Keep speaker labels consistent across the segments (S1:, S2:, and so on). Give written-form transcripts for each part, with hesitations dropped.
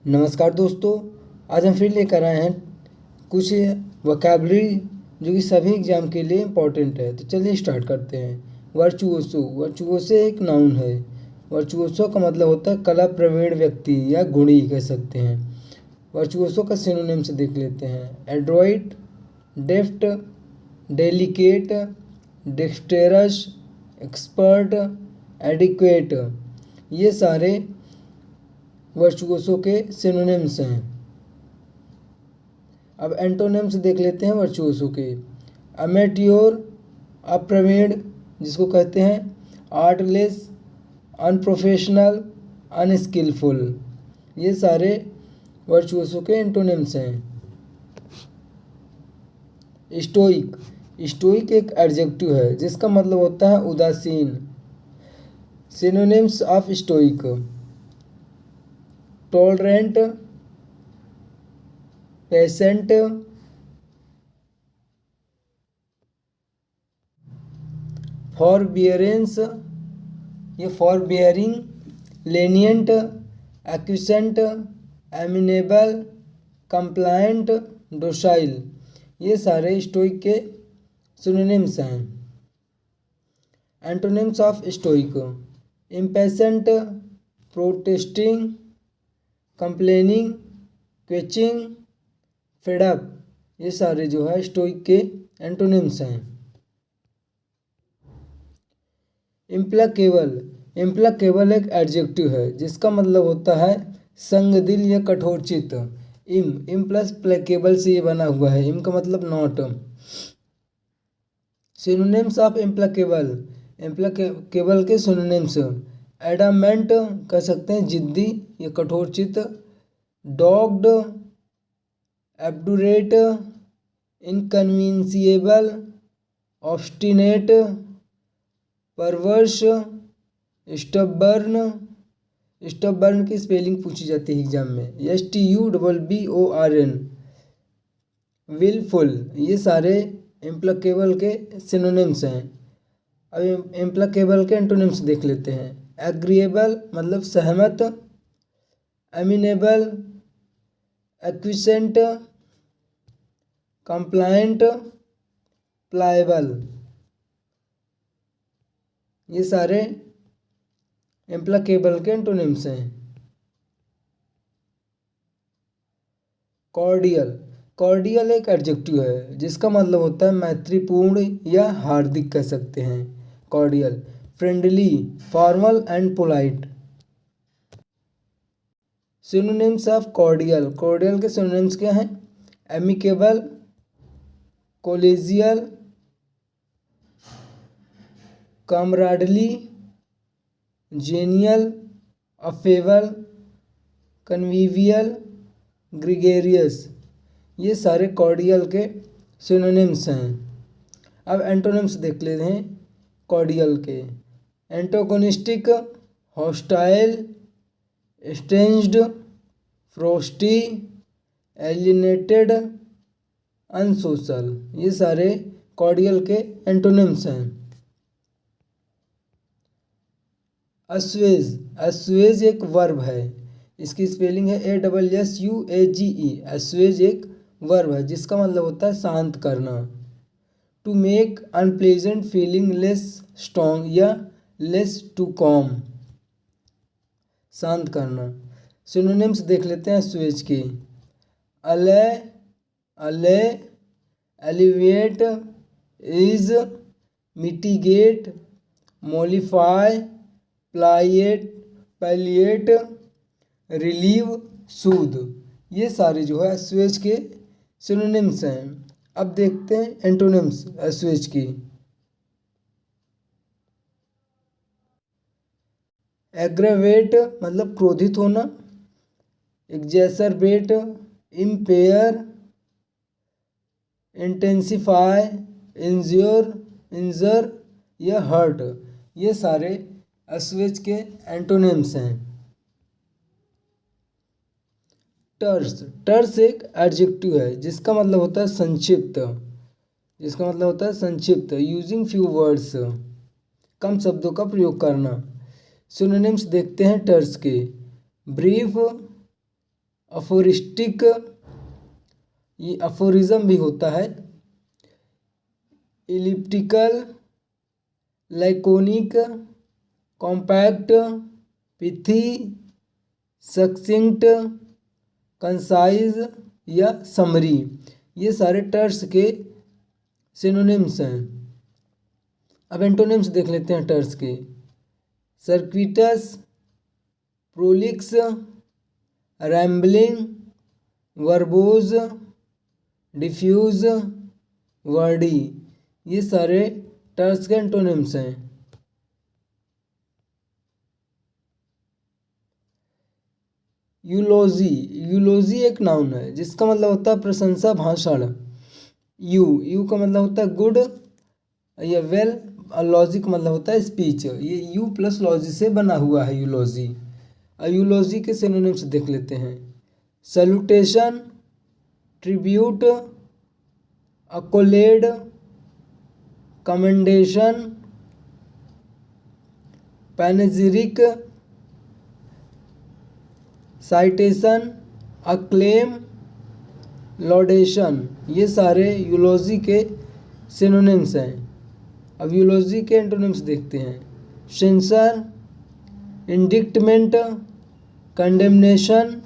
S1: नमस्कार दोस्तों, आज हम फिर लेकर आए हैं कुछ वोकैबलरी जो कि सभी एग्जाम के लिए इम्पोर्टेंट है। तो चलिए स्टार्ट करते हैं। वर्चुओसो, वर्चुओसो एक नाउन है। वर्चुओसो का मतलब होता है कला प्रवीण व्यक्ति या गुणी कह सकते हैं। वर्चुओसो का सिनोनिम से देख लेते हैं। एड्रॉइट, डेफ्ट, डेलिकेट, डेक्सटेरस, एक्सपर्ट, एडिक्वेट, ये सारे वर्चुओसो के सिनोनिम्स हैं। अब एंटोनिम्स देख लेते हैं वर्चुओसो के। अमेट्योर, अप्रवीण जिसको कहते हैं, आर्टलेस, अनप्रोफेशनल, अनस्किलफुल, ये सारे वर्चुओसो के एंटोनिम्स हैं। स्टोइक, स्टोइक एक एडजेक्टिव है जिसका मतलब होता है उदासीन। Synonyms of stoic: tolerant, patient, forbearance, ये forbearing, lenient, acquiescent, amenable, compliant, docile, ये सारे स्टोइक के सिनोनिम्स हैं। Antonyms of stoic: impatient, protesting, complaining, kvetching, fed up, ये सारे जो है स्टोइक के एंटोनिम्स हैं। इम्प्लाकेबल, इम्प्लाकेबल एक एडजेक्टिव है जिसका मतलब होता है संगदिल या कठोरचित्त। इम प्लस प्लेकेबल से ये बना हुआ है। इम का मतलब नॉट। सिनोनिम्स ऑफ इम्प्लाकेबल, इम्प्लाकेबल के सिनोनिम्स: एडामेंट कह सकते हैं जिद्दी या कठोरचित्त, डॉग्ड, एब्डुरेट, इनकन्वींसिएबल, ऑब्स्टिनेट, परवर्स, स्टबर्न। स्टबर्न की स्पेलिंग पूछी जाती है एग्जाम में, STUBBORN। विलफुल, ये सारे इम्प्लाकेबल के सिनोनिम्स हैं। अब इम्प्लाकेबल के एंटोनिम्स देख लेते हैं। एग्रीएबल मतलब सहमत, एमिनेबल, एक्विसेंट, कंप्लायंट, प्लायबल, ये सारे इम्प्लाकेबल के एंटोनिम्स हैं। कॉर्डियल, कॉर्डियल एक एडजेक्टिव है जिसका मतलब होता है मैत्रीपूर्ण या हार्दिक कह सकते हैं। Cordial, friendly, formal and polite. Synonyms of cordial, cordial के सिनोनिम्स क्या हैं? Amicable, collegial, comradely, genial, affable, convivial, gregarious, ये सारे कॉर्डियल के सिनोनिम्स हैं। अब एंटोनिम्स देख लेते हैं कॉर्डियल के। एंटोगोनिस्टिक, हॉस्टाइल, एस्ट्रेंज्ड, फ्रोस्टी, एलिनेटेड, अनसोशल, ये सारे कॉर्डियल के एंटोनिम्स हैं। अस्वेज, अस्वेज एक वर्ब है, इसकी स्पेलिंग है ASSUAGE। अस्वेज एक वर्ब है जिसका मतलब होता है शांत करना। To make unpleasant feeling less strong या लेस टू कॉम, शांत करना। सिनोनिम्स देख लेते हैं अस्वेज की। अले, अले, एलिवेट, इज, मिटिगेट, मॉलिफाई, प्लाइएट, पैलिएट, रिलीव, सूद, ये सारे जो है अस्वेज के सिनोनिम्स हैं। अब देखते हैं एंटोनिम्स अस्वेज की। एग्रेवेट मतलब क्रोधित होना, एग्जैसरबेट, इम्पेयर, इंटेंसिफाई, इंज्योर, इंजर या हर्ट, ये सारे अस्वेज के एंटोनिम्स हैं। टर्स, टर्स एक एडजेक्टिव है जिसका मतलब होता है संक्षिप्त, जिसका मतलब होता है संक्षिप्त। यूजिंग फ्यू वर्ड्स, कम शब्दों का प्रयोग करना। सिनोनिम्स देखते हैं टर्स के। ब्रीफ, अफोरिस्टिक, ये अफोरिज्म भी होता है। Elliptical, laconic, compact, pithy, सक्सिंक्ट, concise या समरी, ये सारे टर्म्स के सिनोनिम्स हैं। अब एंटोनिम्स देख लेते हैं टर्म्स के। सर्क्विटस, Prolix, rambling, verbose, diffuse, Verde, ये सारे टर्म्स के एंटोनिम्स हैं। यूलोजी, यूलोजी एक नाउन है जिसका मतलब होता है प्रशंसा भाषण। यू का मतलब होता है गुड या वेल, और लॉजी का मतलब होता है स्पीच। ये यू प्लस लॉजी से बना हुआ है यूलोजी। और यूलोजी के सिनोनिम्स देख लेते हैं। Salutation, tribute, accolade, commendation, panegyric, citation, acclaim, laudation, ये सारे यूलोजी के सिनोनिम्स हैं। अब यूलोजी के एंटोनिम्स देखते हैं। Censure, indictment, condemnation,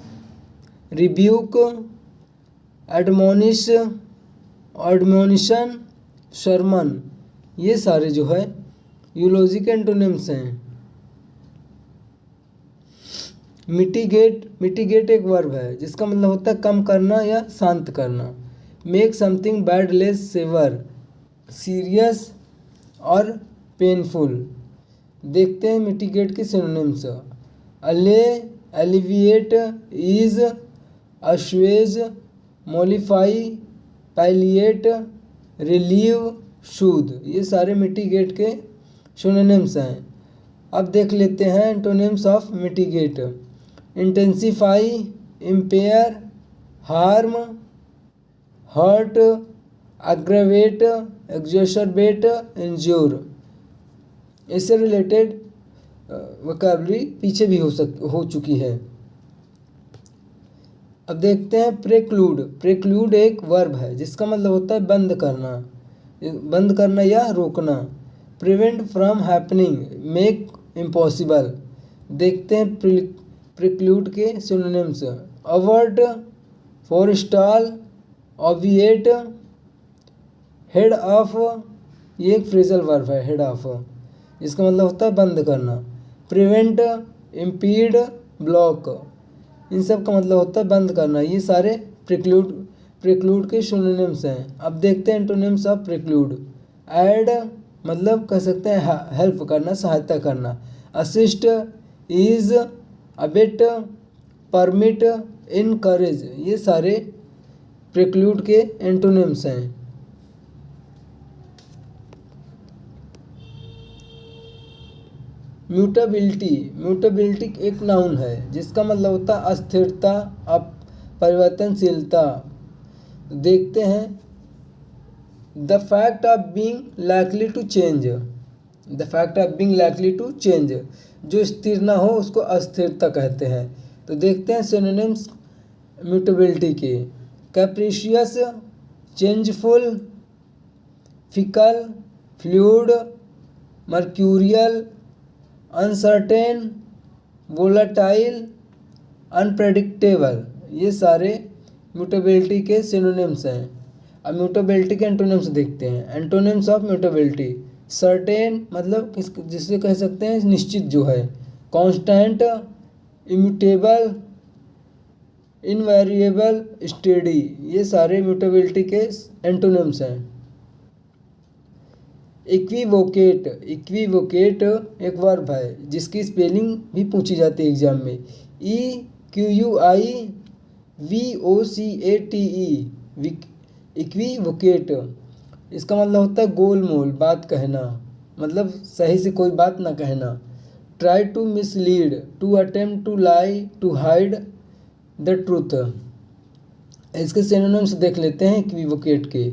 S1: rebuke, admonish, admonition, sermon, ये सारे जो है यूलोजी के एंटोनिम्स हैं। मिटिगेट, मिटिगेट एक वर्ब है जिसका मतलब होता है कम करना या शांत करना। Make something bad less severe, serious और पेनफुल। देखते हैं मिटिगेट के synonyms. Allay, alleviate, ease, assuage, mollify, palliate, relieve, soothe, ये सारे मिटिगेट के सिनोनिम्स हैं। अब देख लेते हैं antonyms of mitigate. Intensify, impair, harm, hurt, aggravate, exacerbate, injure, इससे रिलेटेड वोकैबुलरी पीछे भी हो चुकी है। अब देखते हैं प्रेक्लूड। प्रेक्लूड एक वर्ब है जिसका मतलब होता है बंद करना या रोकना। Prevent from happening, make impossible. देखते हैं प्रिक्लूड के सिनोनिम्स। अवर्ट, फोरस्टॉल, ऑबिएट, हेड ऑफ, ये एक फ्रेजल वर्ब है। हेड ऑफ इसका मतलब होता है बंद करना। प्रिवेंट, इम्पीड, ब्लॉक, इन सब का मतलब होता है बंद करना। ये सारे प्रिक्लूड के सिनोनिम्स हैं। अब देखते हैं एंटोनिम्स ऑफ प्रिक्लूड। ऐड मतलब कह सकते हैं हेल्प करना, सहायता करना। Assist, ease, abet, permit, encourage, ये सारे प्रिक्लूड के एंटोनिम्स हैं। म्यूटेबिलिटी, म्यूटेबिलिटी एक नाउन है जिसका मतलब होता है अस्थिरता, परिवर्तनशीलता। देखते हैं the fact of being likely to change, the fact of being likely to change, जो स्थिर ना हो उसको अस्थिरता कहते हैं। तो देखते हैं सिनोनिम्स म्यूटेबिलिटी के। Capricious, changeful, fickle, fluid, mercurial, uncertain, volatile, unpredictable, ये सारे म्यूटेबिलिटी के सिनोनिम्स हैं। अब म्यूटेबिलिटी के एंटोनिम्स देखते हैं। Antonyms of mutability. सर्टेन मतलब जिसे कह सकते हैं निश्चित जो है। कांस्टेंट, इम्यूटेबल, इनवेरिएबल, स्टेडी, ये सारे म्यूटेबिलिटी के एंटोनिम्स हैं। इक्विवोकेट, इक्विवोकेट एक वर्ब है जिसकी स्पेलिंग भी पूछी जाती है एग्जाम में। EQUIVOCATE, इक्विवोकेट, इसका मतलब होता है गोल मोल बात कहना, मतलब सही से कोई बात ना कहना। Try to mislead, to attempt to lie, to hide the truth. इसके सिनोनिम्स देख लेते हैं इक्विवोकेट के।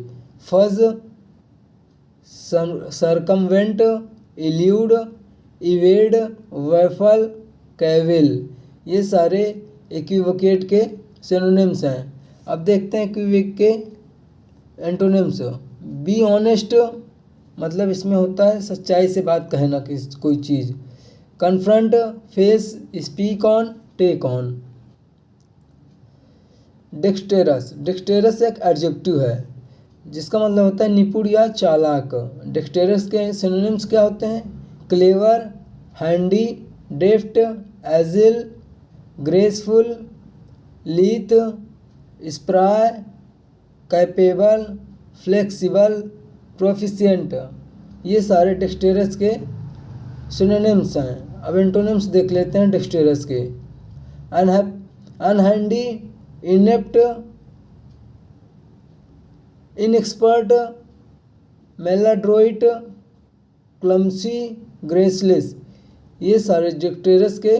S1: Fudge, circumvent, elude, evade, waffle, cavil, ये सारे इक्विवोकेट के सिनोनिम्स हैं। अब देखते हैं क्विक के एंटोनिम्स। बी ऑनेस्ट मतलब इसमें होता है सच्चाई से बात कहना कोई चीज़। Confront, face, speak on, take on. Dexterous, dexterous एक एडजेक्टिव है जिसका मतलब होता है निपुण या चालाक। डेक्सटेरस के सिनोनिम्स क्या होते हैं? Clever, handy, deft, agile, graceful, lithe, spry, capable, flexible, proficient. ये सारे डेक्सटेरस के सिनोनिम्स हैं। अब एंटोनिम्स देख लेते हैं डेक्सटेरस के। अनहैंडी, इनेप्ट, इनएक्सपर्ट, मेलाड्रोइट, क्लमसी, ग्रेसलेस। ये सारे डेक्सटेरस के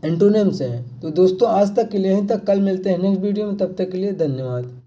S1: एंटोनिम्स हैं। तो दोस्तों आज तक के लिए यहीं तक, कल मिलते हैं नेक्स्ट वीडियो में, तब तक के लिए धन्यवाद।